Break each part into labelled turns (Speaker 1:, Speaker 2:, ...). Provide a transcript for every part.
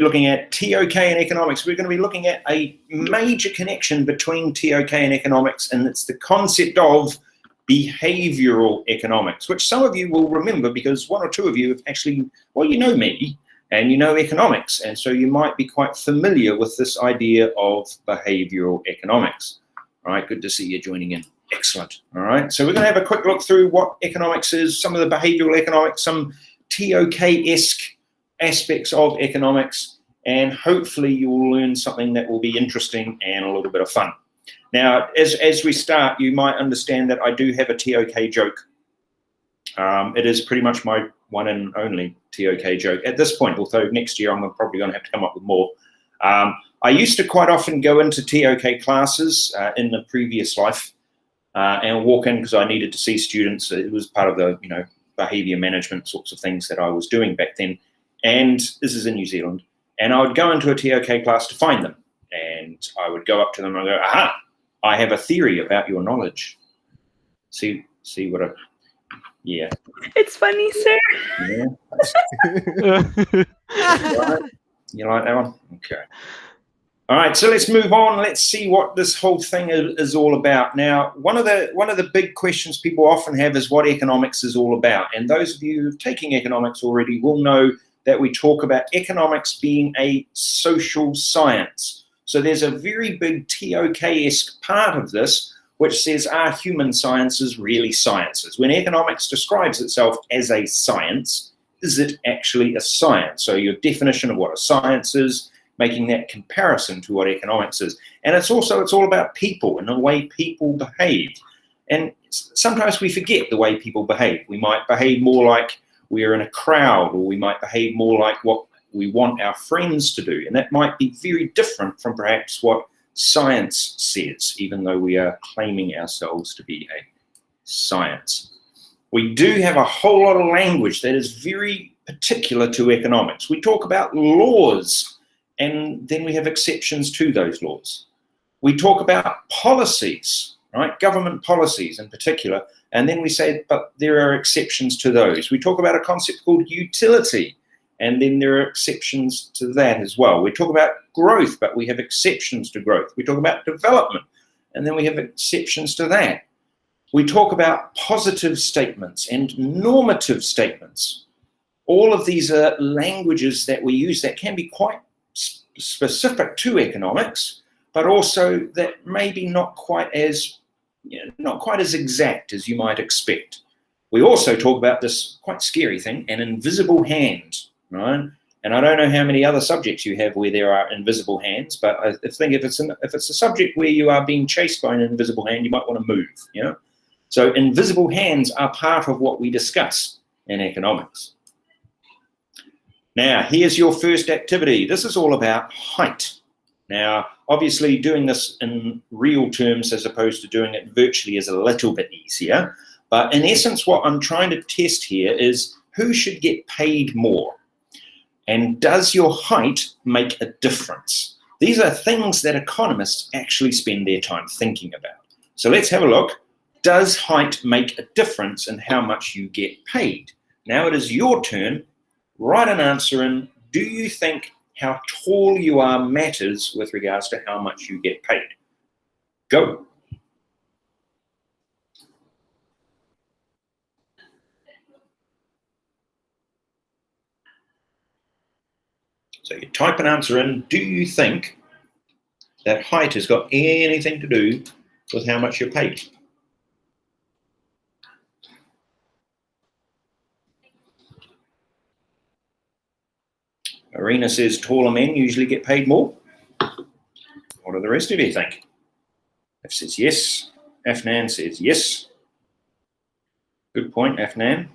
Speaker 1: looking at TOK and economics. We're going to be looking at a major connection between TOK and economics, and it's the concept of behavioral economics, which some of you will remember because one or two of you have actually, well, you know me and you know economics, and so you might be quite familiar with this idea of behavioral economics. All right, good to see you joining in. Excellent. All right, so we're going to have a quick look through what economics is, some of the behavioral economics, some TOK-esque aspects of economics, and hopefully you will learn something that will be interesting and a little bit of fun. Now, as we start, you might understand that I do have a TOK joke. It is pretty much my one and only TOK joke at this point, although next year I'm probably going to have to come up with more. I used to quite often go into TOK classes in the previous life and walk in because I needed to see students. It was part of the, behavior management sorts of things that I was doing back then. And this is in New Zealand. And I would go into a TOK class to find them. And I would go up to them and go, aha, I have a theory about your knowledge. See what I, yeah.
Speaker 2: It's funny, sir.
Speaker 1: Yeah. You like that one? Okay. All right, so let's move on. Let's see what this whole thing is all about. Now, one of the big questions people often have is what economics is all about. And those of you taking economics already will know that we talk about economics being a social science. So there's a very big TOK-esque part of this which says, are human sciences really sciences? When economics describes itself as a science, is it actually a science? So your definition of what a science is, making that comparison to what economics is. And it's all about people and the way people behave. And sometimes we forget the way people behave. We might behave more like we're in a crowd, or we might behave more like what we want our friends to do. And that might be very different from perhaps what science says, even though we are claiming ourselves to be a science. We do have a whole lot of language that is very particular to economics. We talk about laws, and then we have exceptions to those laws. We talk about policies, right? Government policies in particular, and then we say, but there are exceptions to those. We talk about a concept called utility, and then there are exceptions to that as well. We talk about growth, but we have exceptions to growth. We talk about development, and then we have exceptions to that. We talk about positive statements and normative statements. All of these are languages that we use that can be quite specific to economics, but also that maybe not quite as exact as you might expect. We also talk about this quite scary thing, an invisible hand, right? And I don't know how many other subjects you have where there are invisible hands, but I think if it's a subject where you are being chased by an invisible hand, you might want to move, So invisible hands are part of what we discuss in economics. Now, here's your first activity. This is all about height. Now, obviously, doing this in real terms as opposed to doing it virtually is a little bit easier. But in essence, what I'm trying to test here is who should get paid more? And does your height make a difference? These are things that economists actually spend their time thinking about. So let's have a look. Does height make a difference in how much you get paid? Now it is your turn. Write an answer in. Do you think how tall you are matters with regards to how much you get paid? Go. So you type an answer in. Do you think that height has got anything to do with how much you're paid? Arena says taller men usually get paid more. What do the rest of you think? F says yes. Afnan says yes. Good point, Afnan.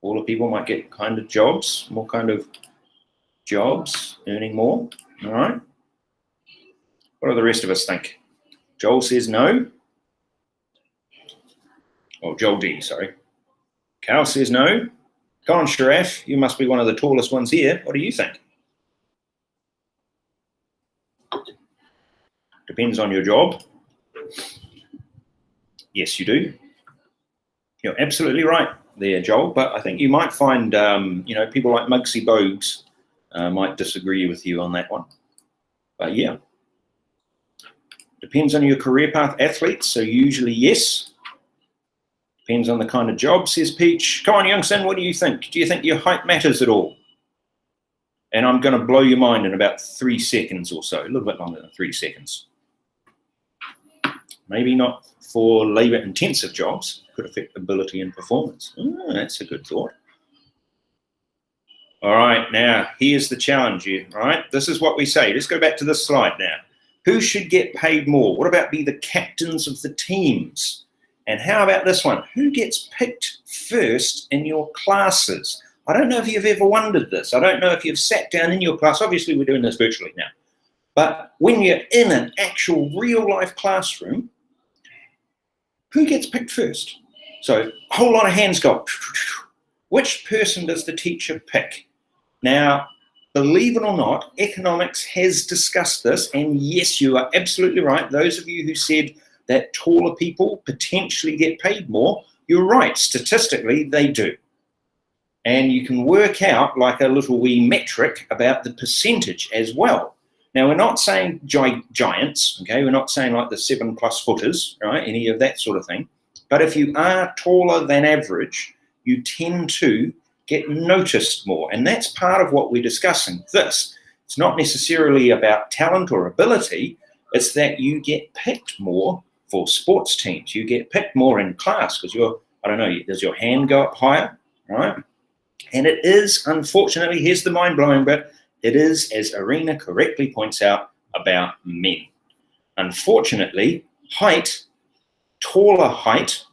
Speaker 1: All the people might get more kind of jobs, earning more. All right. What do the rest of us think? Joel says no. Oh, Joel D, sorry. Cal says no. Go on, Sharaf. You must be one of the tallest ones here. What do you think? Depends on your job. Yes, you do. You're absolutely right there, Joel. But I think you might find, people like Muggsy Bogues might disagree with you on that one. But yeah, depends on your career path. Athletes, so usually yes. Depends on the kind of job, says Peach. Come on, Youngson, what do you think? Do you think your height matters at all? And I'm going to blow your mind in about 3 seconds or so, a little bit longer than 3 seconds. Maybe not for labor-intensive jobs, could affect ability and performance. That's a good thought. All right, now, here's the challenge here, all right? This is what we say. Let's go back to this slide now. Who should get paid more? What about be the captains of the teams? And how about this one? Who gets picked first in your classes? I don't know if you've ever wondered this. I don't know if you've sat down in your class. Obviously, we're doing this virtually now. But when you're in an actual real-life classroom, who gets picked first? So a whole lot of hands go. Which person does the teacher pick? Now, believe it or not, economics has discussed this. And yes, you are absolutely right. Those of you who said that taller people potentially get paid more, you're right. Statistically, they do. And you can work out like a little wee metric about the percentage as well. Now, we're not saying giants, okay? We're not saying like the 7+ footers, right? Any of that sort of thing. But if you are taller than average, you tend to get noticed more. And that's part of what we're discussing. It's not necessarily about talent or ability. It's that you get picked more for sports teams. You get picked more in class because I don't know, does your hand go up higher, right? And it is, unfortunately, here's the mind-blowing bit, it is, as Arena correctly points out, about men. Unfortunately, taller height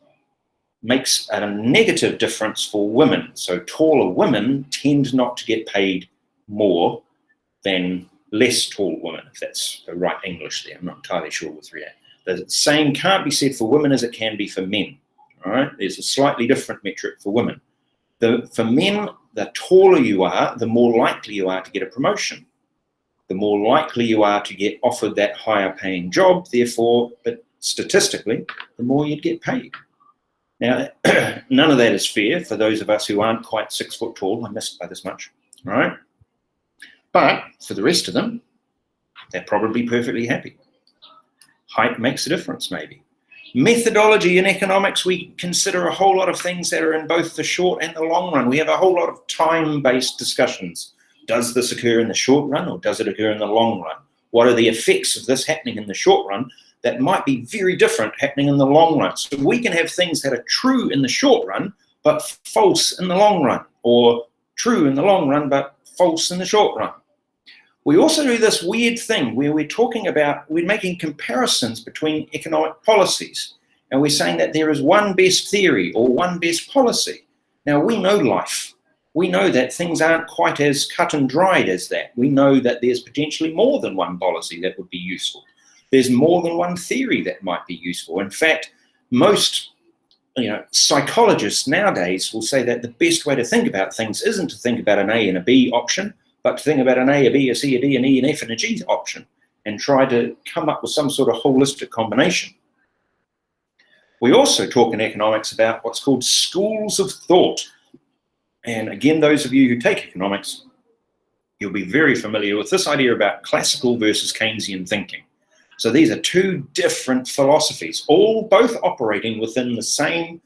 Speaker 1: makes a negative difference for women. So taller women tend not to get paid more than less tall women, if that's the right English there. I'm not entirely sure with that. The same can't be said for women as it can be for men. All right, there's a slightly different metric for women. For men, the taller you are, the more likely you are to get a promotion. The more likely you are to get offered that higher paying job, therefore, but statistically, the more you'd get paid. Now, none of that is fair for those of us who aren't quite 6 foot tall. I missed by this much, all right? But for the rest of them, they're probably perfectly happy. Height makes a difference, maybe. Methodology in economics, we consider a whole lot of things that are in both the short and the long run. We have a whole lot of time-based discussions. Does this occur in the short run or does it occur in the long run? What are the effects of this happening in the short run that might be very different happening in the long run? So we can have things that are true in the short run, but false in the long run, or true in the long run, but false in the short run. We also do this weird thing where we're making comparisons between economic policies, and we're saying that there is one best theory or one best policy. Now, we know life. We know that things aren't quite as cut and dried as that. We know that there's potentially more than one policy that would be useful. There's more than one theory that might be useful. In fact, most psychologists nowadays will say that the best way to think about things isn't to think about an A and a B option, but to think about an A, a B, a C, a D, an E, an F, and a G option, and try to come up with some sort of holistic combination. We also talk in economics about what's called schools of thought. And again, those of you who take economics, you'll be very familiar with this idea about classical versus Keynesian thinking. So these are two different philosophies, both operating within the same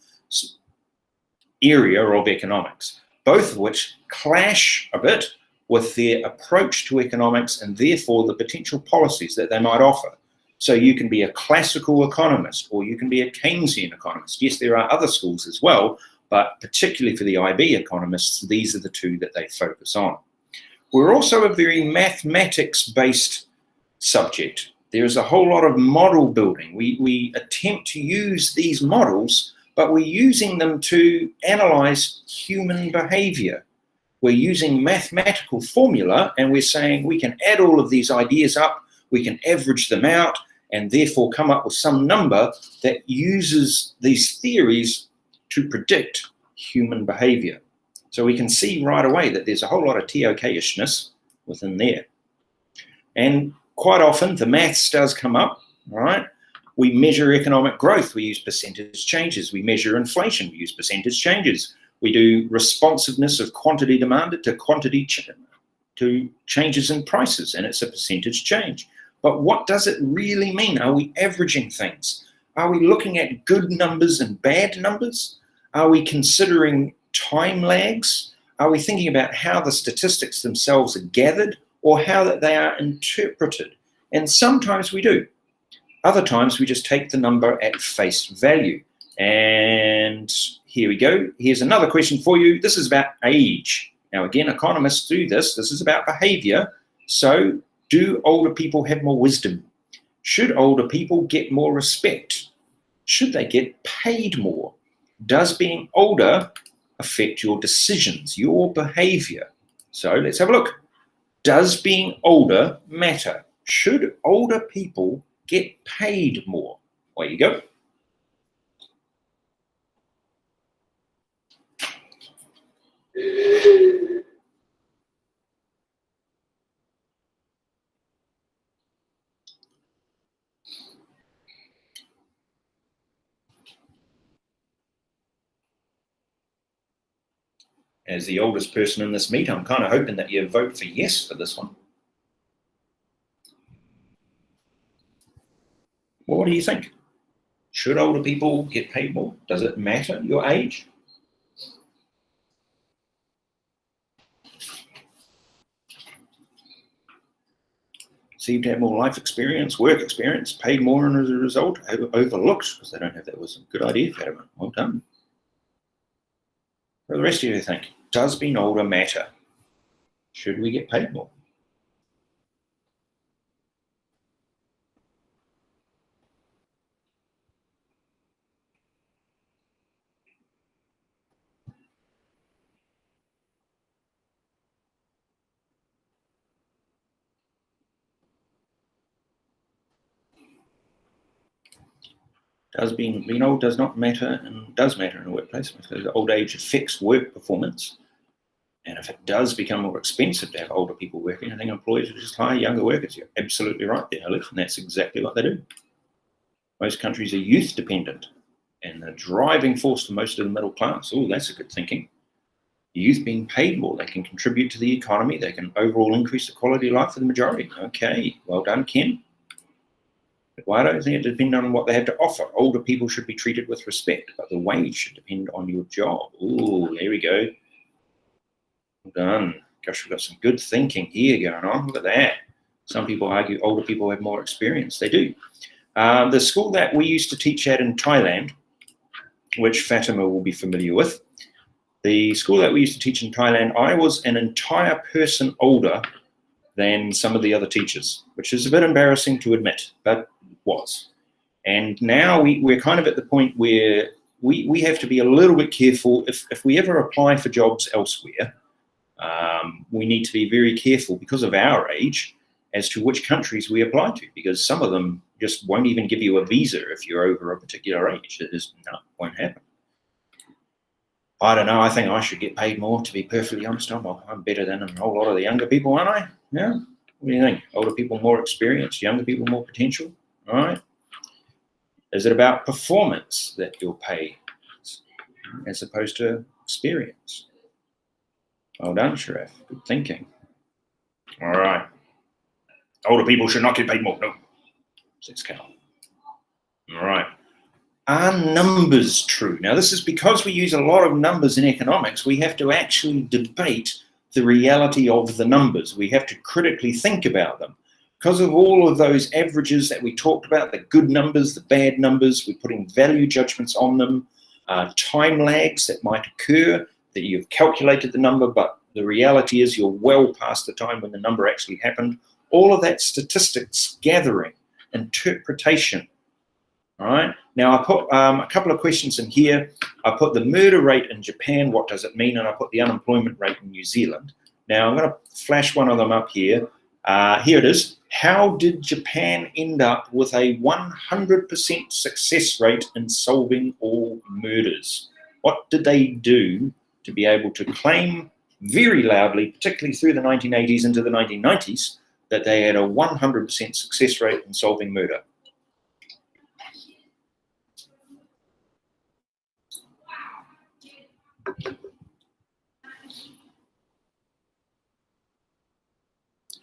Speaker 1: area of economics, both of which clash a bit with their approach to economics and therefore the potential policies that they might offer. So you can be a classical economist or you can be a Keynesian economist. Yes, there are other schools as well, but particularly for the IB economists, these are the two that they focus on. We're also a very mathematics-based subject. There's a whole lot of model building. We attempt to use these models, but we're using them to analyze human behavior. We're using mathematical formula and we're saying we can add all of these ideas up, we can average them out, and therefore come up with some number that uses these theories to predict human behavior. So we can see right away that there's a whole lot of TOK-ishness within there. And quite often the maths does come up, all right? We measure economic growth, we use percentage changes. We measure inflation, we use percentage changes. We do responsiveness of quantity demanded to quantity to changes in prices, and it's a percentage change. But what does it really mean? Are we averaging things? Are we looking at good numbers and bad numbers? Are we considering time lags? Are we thinking about how the statistics themselves are gathered or how that they are interpreted? And sometimes we do. Other times we just take the number at face value. And here we go. Here's another question for you. This is about age. Now, again, economists do this. This is about behavior. So, do older people have more wisdom? Should older people get more respect? Should they get paid more? Does being older affect your decisions, your behavior? So, let's have a look. Does being older matter? Should older people get paid more? There you go. As the oldest person in this meet, I'm kind of hoping that you vote for yes for this one. Well, what do you think? Should older people get paid more? Does it matter your age? Seem to have more life experience, work experience, paid more, and as a result, overlooked because they don't have that. Was a good idea, Fatima. Well done. What do the rest of you think? Does being older matter? Should we get paid more? Does being old does not matter and does matter in a workplace because old age affects work performance. And if it does become more expensive to have older people working, I think employers will just hire younger workers. You're absolutely right there, Alif, and that's exactly what they do. Most countries are youth dependent, and the driving force for most of the middle class. Oh, that's a good thinking. Youth being paid more, they can contribute to the economy, they can overall increase the quality of life for the majority. Okay, well done, Ken. But why don't think it depend on what they have to offer? Older people should be treated with respect, but the wage should depend on your job. Oh, there we go. Well done. Gosh, we've got some good thinking here going on. Look at that. Some people argue older people have more experience. They do. The school that we used to teach at in Thailand, which Fatima will be familiar with, the school that we used to teach in Thailand, I was an entire person older than some of the other teachers, which is a bit embarrassing to admit, but was. And now we're kind of at the point where we have to be a little bit careful. If we ever apply for jobs elsewhere, we need to be very careful because of our age as to which countries we apply to, because some of them just won't even give you a visa if you're over a particular age. It just won't happen. I don't know. I think I should get paid more, to be perfectly honest. I'm better than a whole lot of the younger people, aren't I? Yeah. What do you think? Older people more experience, younger people more potential. All right. Is it about performance that you'll pay as opposed to experience? Well done, Sharif. Good thinking. All right. Older people should not get paid more. No, says Cal. All right. Are numbers true? Now, this is because we use a lot of numbers in economics. We have to actually debate the reality of the numbers. We have to critically think about them. Because of all of those averages that we talked about, the good numbers, the bad numbers, we're putting value judgments on them, time lags that might occur, that you've calculated the number, but the reality is you're well past the time when the number actually happened. All of that statistics gathering, interpretation. All right. Now, I put a couple of questions in here. I put the murder rate in Japan, what does it mean? And I put the unemployment rate in New Zealand. Now, I'm going to flash one of them up here. Here it is. How did Japan end up with a 100% success rate in solving all murders? What did they do to be able to claim very loudly, particularly through the 1980s into the 1990s, that they had a 100% success rate in solving murder?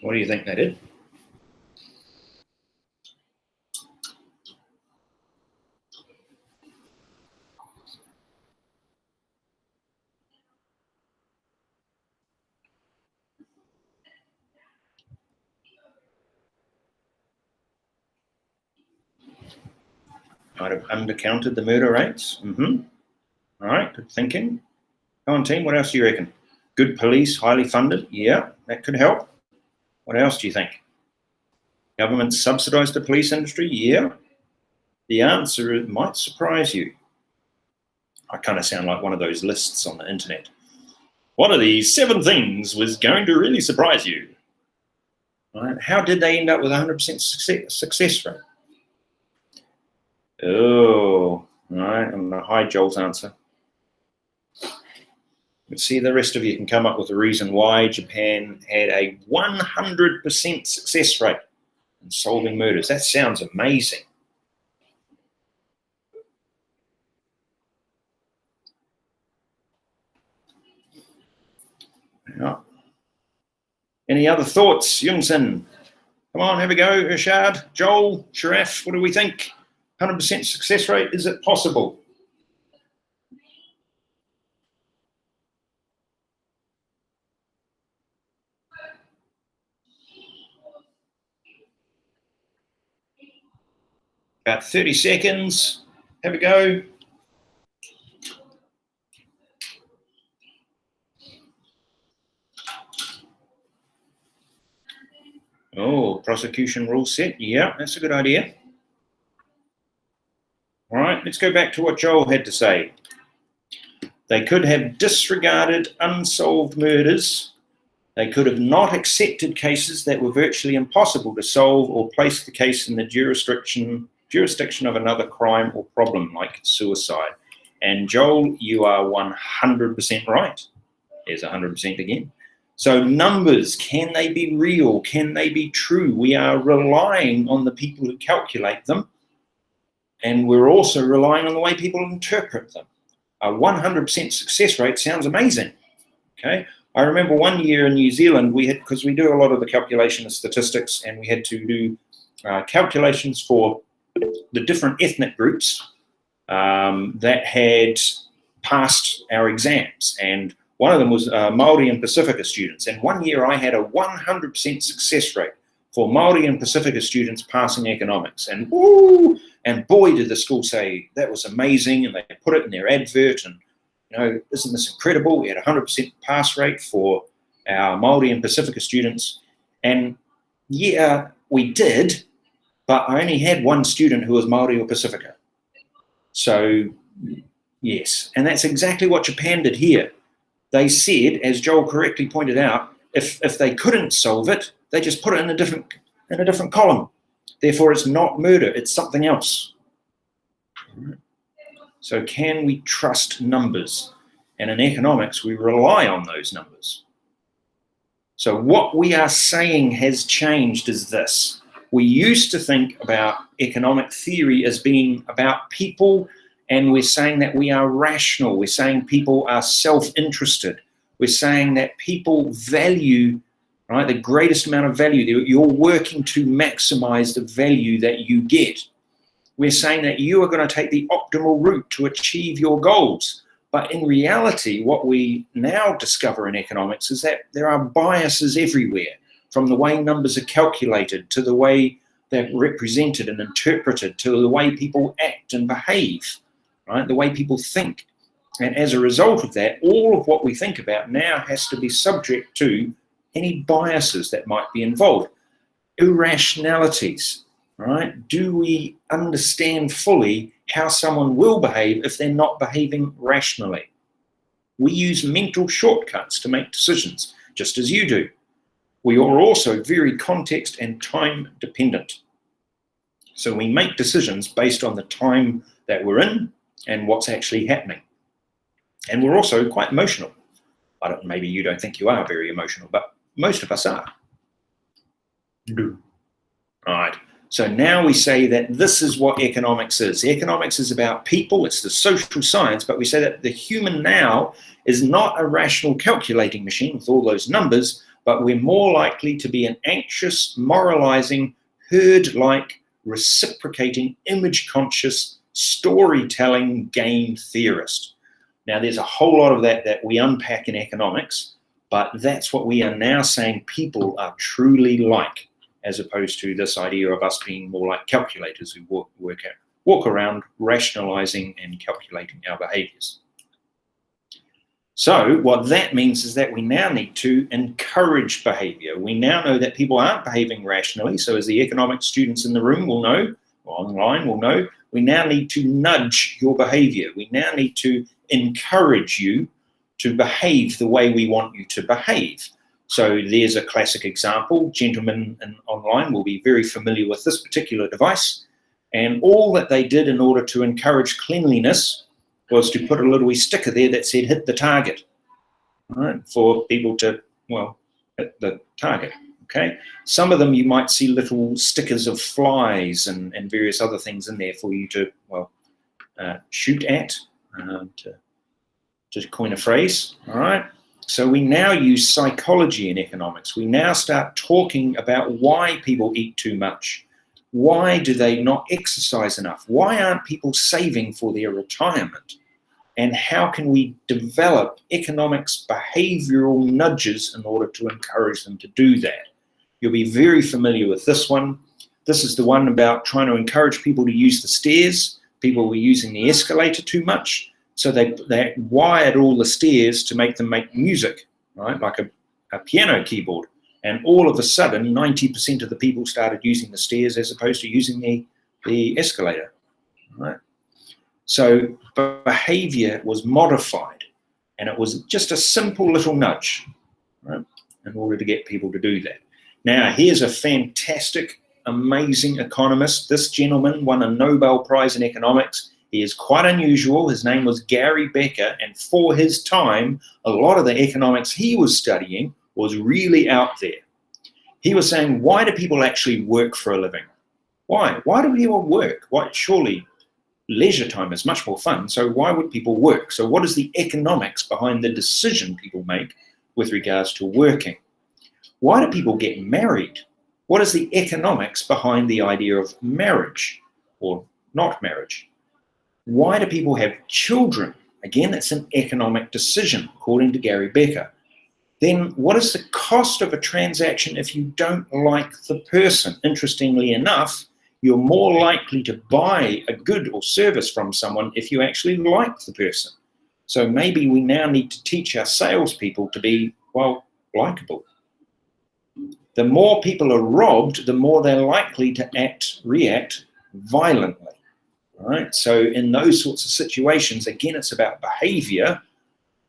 Speaker 1: What do you think they did? Might have undercounted the murder rates. All right, good thinking. Come on, team, what else do you reckon? Good police, highly funded. Yeah, that could help. What else do you think? Government subsidised the police industry. Yeah. The answer might surprise you. I kind of sound like one of those lists on the internet. One of these 7 things was going to really surprise you. Right. How did they end up with 100% success rate? Oh, all right, I'm going to hide Joel's answer. Let's see, the rest of you can come up with a reason why Japan had a 100% success rate in solving murders. That sounds amazing. Yeah. Any other thoughts, Yunsen? Come on, have a go, Irshad, Joel, Sharaf, what do we think? 100% success rate, is it possible? About 30 seconds, have a go. Oh, prosecution rule set, yeah, that's a good idea. All right, let's go back to what Joel had to say. They could have disregarded unsolved murders. They could have not accepted cases that were virtually impossible to solve or placed the case in the jurisdiction of another crime or problem like suicide. And Joel, you are 100% right. There's 100% again. So numbers, can they be real? Can they be true? We are relying on the people who calculate them. And we're also relying on the way people interpret them. A 100% success rate sounds amazing. Okay. I remember one year in New Zealand, we had, because we do a lot of the calculation of statistics, and we had to do calculations for the different ethnic groups that had passed our exams. And one of them was Māori and Pacifica students. And one year I had a 100% success rate for Māori and Pacifica students passing economics. And woo! And boy, did the school say that was amazing, and they put it in their advert, and you know, isn't this incredible? We had a 100% pass rate for our Māori and Pacifica students. And yeah, we did, but I only had one student who was Māori or Pacifica. So yes, and that's exactly what Japan did here. They said, as Joel correctly pointed out, if they couldn't solve it, they just put it in a different column. Therefore, it's not murder, it's something else. So can we trust numbers? And in economics, we rely on those numbers. So what we are saying has changed is this. We used to think about economic theory as being about people, and we're saying that we are rational. We're saying people are self-interested. We're saying that people value, right, the greatest amount of value. You're working to maximize the value that you get. We're saying that you are going to take the optimal route to achieve your goals. But in reality, what we now discover in economics is that there are biases everywhere, from the way numbers are calculated to the way they're represented and interpreted to the way people act and behave, right? The way people think. And as a result of that, all of what we think about now has to be subject to any biases that might be involved. Irrationalities, right? Do we understand fully how someone will behave if they're not behaving rationally? We use mental shortcuts to make decisions, just as you do. We are also very context and time dependent. So we make decisions based on the time that we're in and what's actually happening. And we're also quite emotional. Maybe you don't think you are very emotional, but most of us are. All right. So now we say that this is what economics is. Economics is about people, it's the social science, but we say that the human now is not a rational calculating machine with all those numbers, but we're more likely to be an anxious, moralizing, herd-like, reciprocating, image-conscious, storytelling game theorist. Now, there's a whole lot of that we unpack in economics, but that's what we are now saying people are truly like, as opposed to this idea of us being more like calculators who walk around rationalizing and calculating our behaviors. So what that means is that we now need to encourage behavior. We now know that people aren't behaving rationally. So as the economics students in the room will know, or online will know, we now need to nudge your behavior. We now need to encourage you to behave the way we want you to behave. So there's a classic example. Gentlemen online will be very familiar with this particular device. And all that they did in order to encourage cleanliness was to put a little wee sticker there that said, hit the target, right, for people to, well, hit the target, okay? Some of them you might see little stickers of flies and various other things in there for you to, well, shoot at, to coin a phrase, all right? So we now use psychology in economics. We now start talking about why people eat too much. Why do they not exercise enough? Why aren't people saving for their retirement? And how can we develop economics behavioral nudges in order to encourage them to do that? You'll be very familiar with this one. This is the one about trying to encourage people to use the stairs. People were using the escalator too much. So they wired all the stairs to make them make music, right? Like a piano keyboard. And all of a sudden, 90% of the people started using the stairs as opposed to using the escalator, right? So behavior was modified, and it was just a simple little nudge, right, in order to get people to do that. Now, here's a fantastic, amazing economist. This gentleman won a Nobel Prize in economics. He is quite unusual. His name was Gary Becker, and for his time, a lot of the economics he was studying was really out there. He was saying, why do people actually work for a living? Why? Why do people work? Why? Surely leisure time is much more fun, so why would people work? So what is the economics behind the decision people make with regards to working? Why do people get married? What is the economics behind the idea of marriage or not marriage? Why do people have children? Again, that's an economic decision, according to Gary Becker. Then what is the cost of a transaction if you don't like the person? Interestingly enough, you're more likely to buy a good or service from someone if you actually like the person. So maybe we now need to teach our salespeople to be, well, likable. The more people are robbed, the more they're likely to react violently. All right? So in those sorts of situations, again, it's about behavior,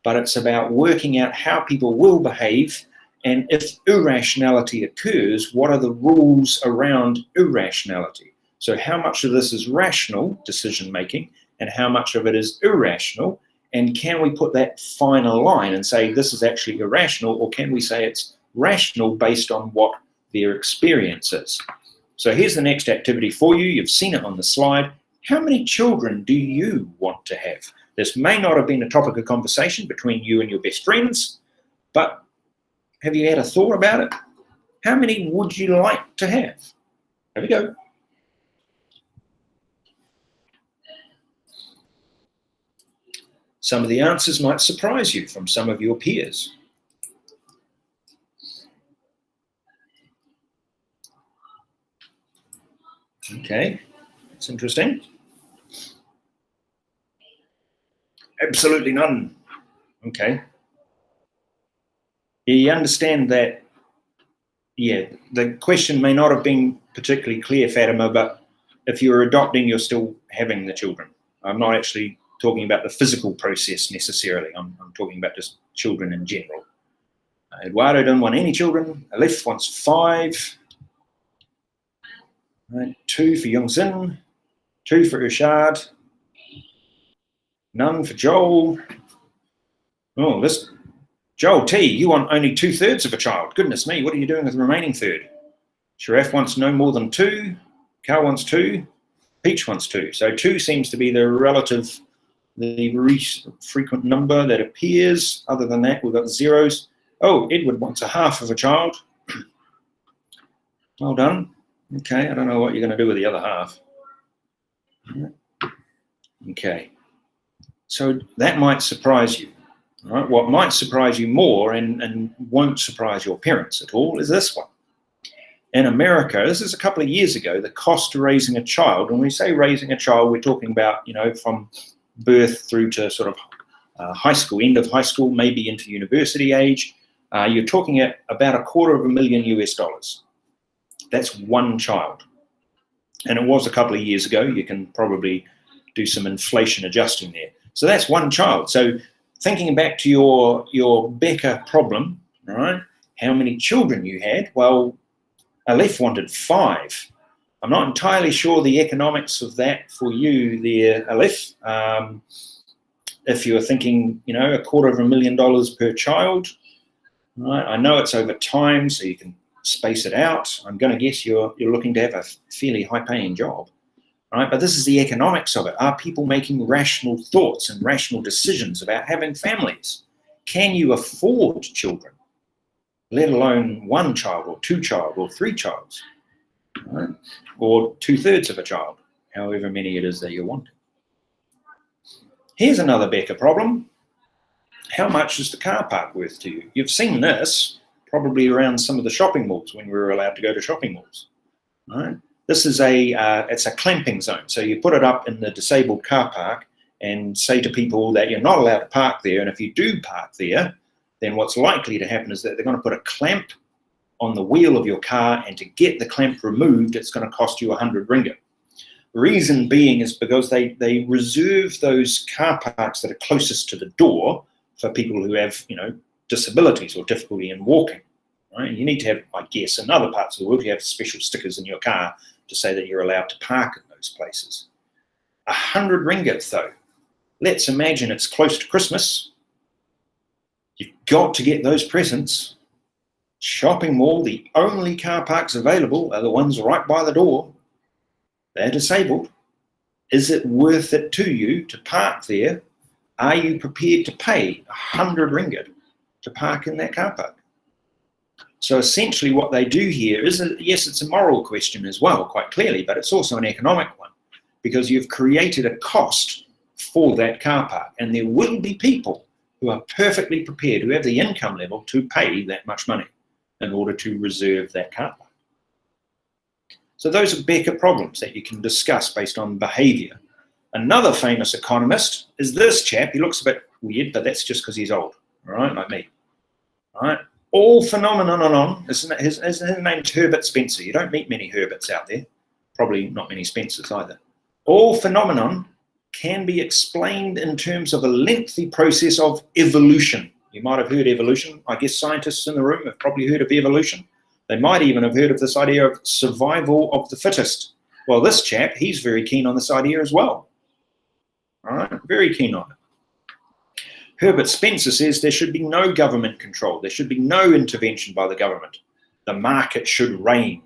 Speaker 1: but it's about working out how people will behave. And if irrationality occurs, what are the rules around irrationality? So how much of this is rational decision-making and how much of it is irrational? And can we put that finer line and say this is actually irrational, or can we say it's rational based on what their experience is? So here's the next activity for you. You've seen it on the slide. How many children do you want to have? This may not have been a topic of conversation between you and your best friends, but have you had a thought about it? How many would you like to have? There we go. Some of the answers might surprise you from some of your peers. Okay, that's interesting. Absolutely none. Okay. You understand that, yeah, the question may not have been particularly clear, Fatima, but if you're adopting, you're still having the children. I'm not actually talking about the physical process necessarily. I'm talking about just children in general. Eduardo didn't want any children. Alef wants 5. Right, 2 for Young-Sin. 2 for Irshad. None for Joel. Oh, this Joel T, you want only 2/3 of a child. Goodness me, what are you doing with the remaining third? Sharaf wants no more than 2. Carl wants 2. Peach wants 2. So 2 seems to be the frequent number that appears. Other than that, we've got zeros. Oh, Edward wants a half of a child. Well done. Okay, I don't know what you're going to do with the other half. Okay, so that might surprise you. Right? What might surprise you more and won't surprise your parents at all is this one. In America, this is a couple of years ago, the cost of raising a child, and when we say raising a child, we're talking about, you know, from birth through to sort of high school, end of high school, maybe into university age, you're talking at about $250,000 US. That's one child. And it was a couple of years ago. You can probably do some inflation adjusting there. So that's one child. So thinking back to your Becker problem, all right, how many children you had? Well, Aleph wanted 5. I'm not entirely sure the economics of that for you there, Aleph. If you're thinking, you know, $250,000 per child, right? I know it's over time, so you can space it out. I'm going to guess you're looking to have a fairly high-paying job, right? But this is the economics of it. Are people making rational thoughts and rational decisions about having families? Can you afford children, let alone 1 child or 2 child or 3 childs, right? Or 2/3 of a child, however many it is that you want? Here's another Becker problem. How much is the car park worth to you? You've seen this probably around some of the shopping malls when we were allowed to go to shopping malls, right? This is it's a clamping zone. So you put it up in the disabled car park and say to people that you're not allowed to park there. And if you do park there, then what's likely to happen is that they're going to put a clamp on the wheel of your car, and to get the clamp removed, it's going to cost you 100 ringgit. The reason being is because they reserve those car parks that are closest to the door for people who have, you know, disabilities or difficulty in walking. Right? And you need to have, I guess, in other parts of the world, you have special stickers in your car to say that you're allowed to park in those places. 100 ringgit though. Let's imagine it's close to Christmas. You've got to get those presents. Shopping mall, the only car parks available are the ones right by the door. They're disabled. Is it worth it to you to park there? Are you prepared to pay 100 ringgit to park in that car park? So essentially what they do here is, yes, it's a moral question as well, quite clearly, but it's also an economic one, because you've created a cost for that car park, and there will be people who are perfectly prepared, who have the income level to pay that much money in order to reserve that car park. So those are Becker problems that you can discuss based on behavior. Another famous economist is this chap. He looks a bit weird, but that's just because he's old, all right, like me. All right. All phenomenon, his name's Herbert Spencer. You don't meet many Herberts out there, probably not many Spencers either. All phenomenon can be explained in terms of a lengthy process of evolution. You might have heard evolution. I guess scientists in the room have probably heard of evolution. They might even have heard of this idea of survival of the fittest. Well, this chap, he's very keen on this idea as well. All right, very keen on it. Herbert Spencer says there should be no government control. There should be no intervention by the government. The market should reign.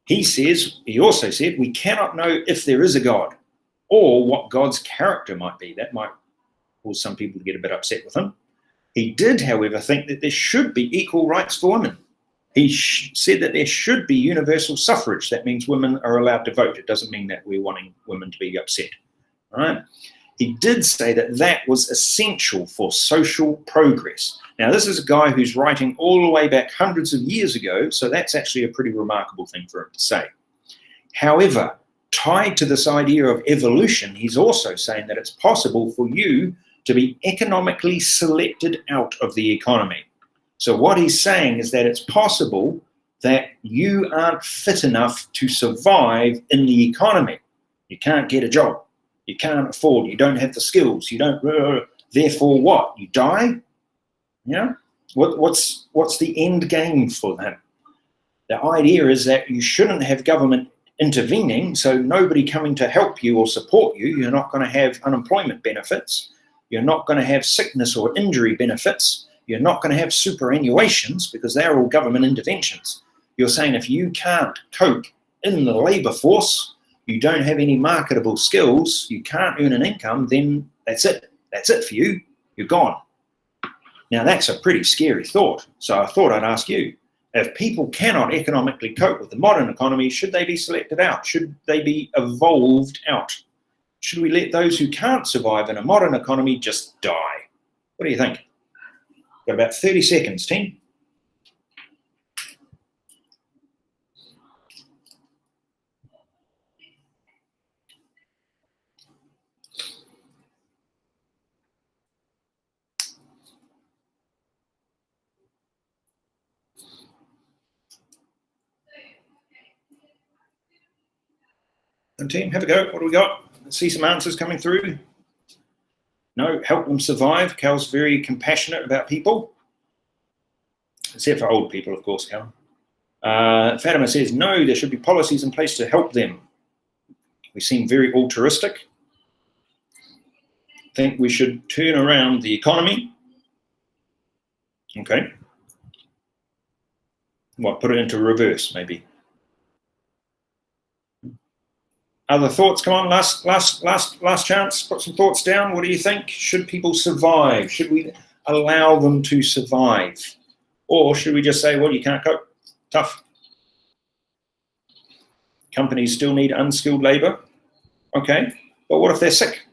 Speaker 1: He also said, we cannot know if there is a God or what God's character might be. That might cause some people to get a bit upset with him. He did, however, think that there should be equal rights for women. He said that there should be universal suffrage. That means women are allowed to vote. It doesn't mean that we're wanting women to be upset. All right? He did say that that was essential for social progress. Now, this is a guy who's writing all the way back hundreds of years ago, so that's actually a pretty remarkable thing for him to say. However, tied to this idea of evolution, he's also saying that it's possible for you to be economically selected out of the economy. So what he's saying is that it's possible that you aren't fit enough to survive in the economy. You can't get a job. You can't afford, you don't have the skills, you don't, therefore what? You die? Yeah? What's the end game for that? The idea is that you shouldn't have government intervening, so nobody coming to help you or support you. You're not going to have unemployment benefits. You're not going to have sickness or injury benefits. You're not going to have superannuations because they're all government interventions. You're saying if you can't cope in the labour force, you don't have any marketable skills, you can't earn an income, then that's it. That's it for you. You're gone. Now, that's a pretty scary thought. So I thought I'd ask you, if people cannot economically cope with the modern economy, should they be selected out? Should they be evolved out? Should we let those who can't survive in a modern economy just die? What do you think? Got about 30 seconds, team. And team, have a go. What do we got? Let's see some answers coming through. No, help them survive. Cal's very compassionate about people. Except for old people, of course, Cal. Fatima says, no, there should be policies in place to help them. We seem very altruistic. Think we should turn around the economy. Okay. Well, put it into reverse, maybe. Other thoughts? Come on, last chance. Put some thoughts down. What do you think? Should people survive? Should we allow them to survive? Or should we just say, well, you can't cope? Tough. Companies still need unskilled labor. Okay, but what if they're sick?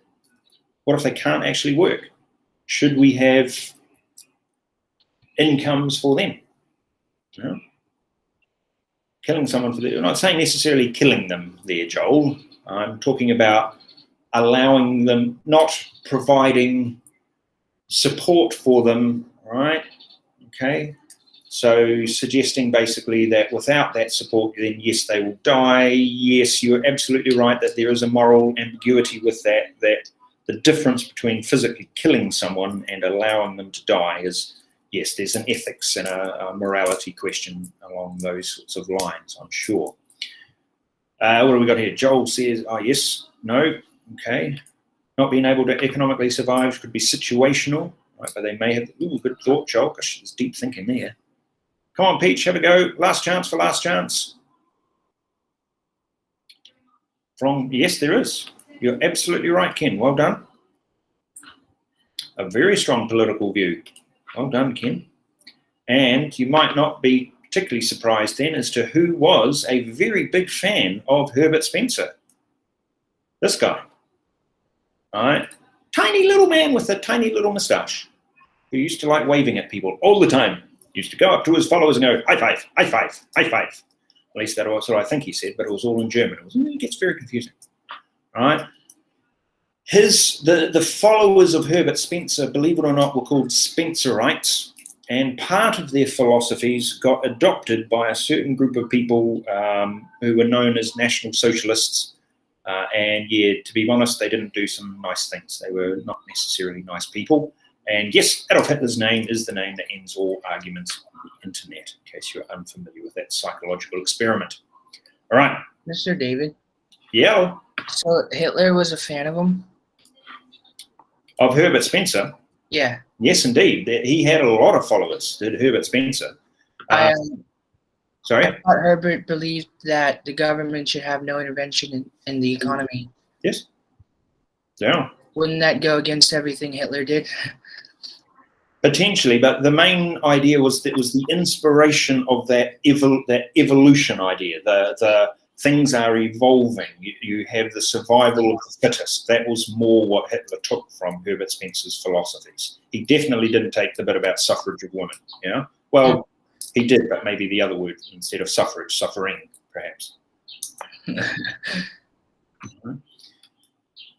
Speaker 1: What if they can't actually work? Should we have incomes for them? No. Killing someone for the, I'm not saying necessarily killing them there, Joel. I'm talking about allowing them, not providing support for them, right? Okay. So suggesting basically that without that support, then yes, they will die. Yes, you're absolutely right that there is a moral ambiguity with that, that the difference between physically killing someone and allowing them to die is, yes, there's an ethics and a morality question along those sorts of lines, I'm sure. What have we got here? Joel says, oh, yes, no, okay. Not being able to economically survive could be situational, right? But they may have, ooh, good thought, Joel. Gosh, there's deep thinking there. Come on, Peach, have a go. Last chance for last chance. Yes, there is. You're absolutely right, Ken. Well done. A very strong political view. Well done, Ken. And you might not be particularly surprised then as to who was a very big fan of Herbert Spencer. This guy. All right. Tiny little man with a tiny little moustache who used to like waving at people all the time. Used to go up to his followers and go, high five, high five, high five. At least that was what I think he said, but it was all in German. It gets very confusing. All right. The followers of Herbert Spencer, believe it or not, were called Spencerites, and part of their philosophies got adopted by a certain group of people who were known as National Socialists. And yeah, to be honest, they didn't do some nice things. They were not necessarily nice people. And yes, Adolf Hitler's name is the name that ends all arguments on the internet, in case you're unfamiliar with that psychological experiment. All right.
Speaker 2: Mr. David?
Speaker 1: Yeah?
Speaker 2: So Hitler was a fan of him?
Speaker 1: Of Herbert Spencer?
Speaker 2: Yeah.
Speaker 1: Yes, indeed. He had a lot of followers, did Herbert Spencer. Sorry?
Speaker 2: I thought Herbert believed that the government should have no intervention in the economy.
Speaker 1: Yes. Yeah.
Speaker 2: Wouldn't that go against everything Hitler did?
Speaker 1: Potentially, but the main idea was that it was the inspiration of that evolution idea. The things are evolving. You have the survival of the fittest. That was more what Hitler took from Herbert Spencer's philosophies. He definitely didn't take the bit about suffrage of women. Yeah. Well, he did, but maybe the other word instead of suffrage, suffering, perhaps.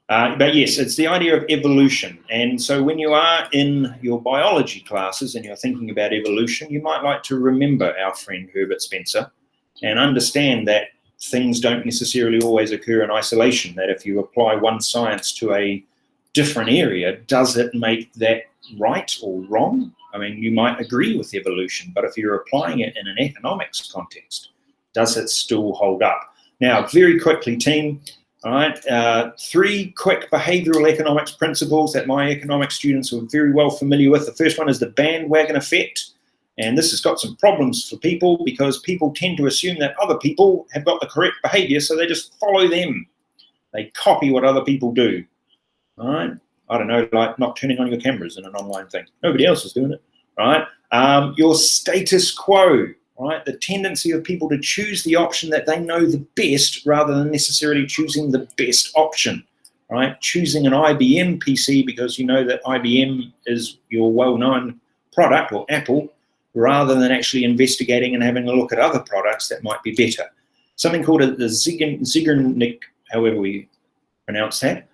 Speaker 1: But yes, it's the idea of evolution. And so when you are in your biology classes and you're thinking about evolution, you might like to remember our friend Herbert Spencer and understand that things don't necessarily always occur in isolation, that if you apply one science to a different area, does it make that right or wrong? I mean, you might agree with evolution, but if you're applying it in an economics context, does it still hold up? Now, very quickly, team, all right, 3 quick behavioral economics principles that my economics students are very well familiar with. The first one is the bandwagon effect. And this has got some problems for people because people tend to assume that other people have got the correct behavior, so they just follow them. They copy what other people do. All right. I don't know, like not turning on your cameras in an online thing. Nobody else is doing it, right? Your status quo, right? The tendency of people to choose the option that they know the best rather than necessarily choosing the best option, right? Choosing an IBM PC because you know that IBM is your well-known product, or Apple, rather than actually investigating and having a look at other products that might be better. Something called the Zeigarnik, however we pronounce that,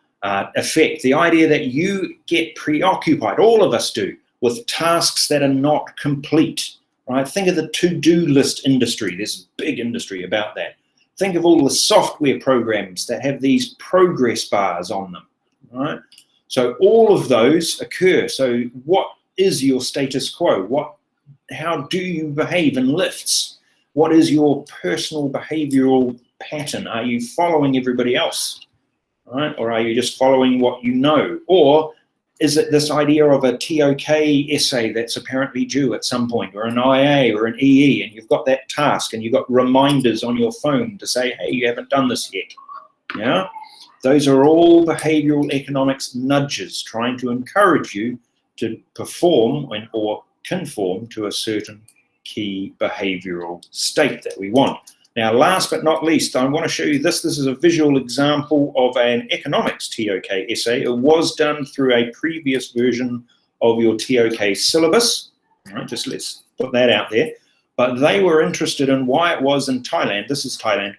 Speaker 1: effect. The idea that you get preoccupied, all of us do, with tasks that are not complete, right? Think of the to-do list industry. There's a big industry about that. Think of all the software programs that have these progress bars on them, right? So all of those occur. So what is your status quo? How do you behave in lifts? What is your personal behavioral pattern? Are you following everybody else, right? Or are you just following what you know? Or is it this idea of a TOK essay that's apparently due at some point, or an IA or an EE, and you've got that task and you've got reminders on your phone to say, hey, you haven't done this yet, yeah? Those are all behavioral economics nudges trying to encourage you to perform or conform to a certain key behavioral state that we want. Now, last but not least, I want to show you this. This is a visual example of an economics TOK essay. It was done through a previous version of your TOK syllabus. All right, just let's put that out there. But they were interested in why it was in Thailand, this is Thailand,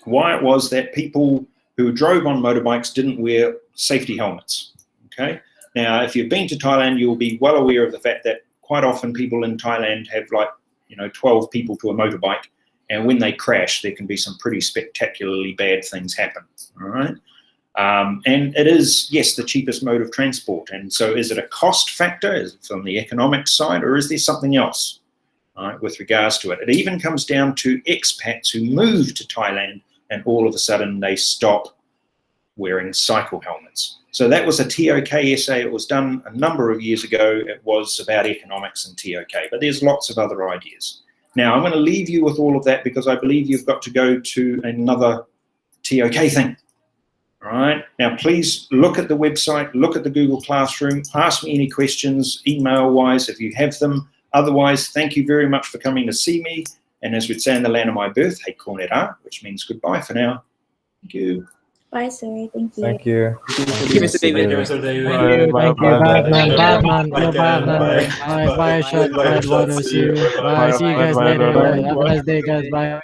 Speaker 1: why it was that people who drove on motorbikes didn't wear safety helmets, okay? Now, if you've been to Thailand, you'll be well aware of the fact that quite often people in Thailand have 12 people to a motorbike, and when they crash, there can be some pretty spectacularly bad things happen, all right? And it is, yes, the cheapest mode of transport. And so is it a cost factor? Is it from the economic side, or is there something else, all right, with regards to it? It even comes down to expats who move to Thailand and all of a sudden they stop wearing cycle helmets. So that was a TOK essay. It was done a number of years ago. It was about economics and TOK, but there's lots of other ideas. Now, I'm going to leave you with all of that because I believe you've got to go to another TOK thing. All right. Now, please look at the website, look at the Google Classroom, ask me any questions, email-wise, if you have them. Otherwise, thank you very much for coming to see me. And as we'd say in the land of my birth, hey Corneta, which means goodbye for now. Thank you.
Speaker 3: Bye, sir. Thank you.
Speaker 4: Thank you.
Speaker 2: Thank you, Mr. David.
Speaker 5: Thank you, Mr. David.
Speaker 4: Thank you.
Speaker 5: Batman.
Speaker 6: Bye, shot. Bye, see you. Bye, see you guys later. Have a nice day, guys. Bye.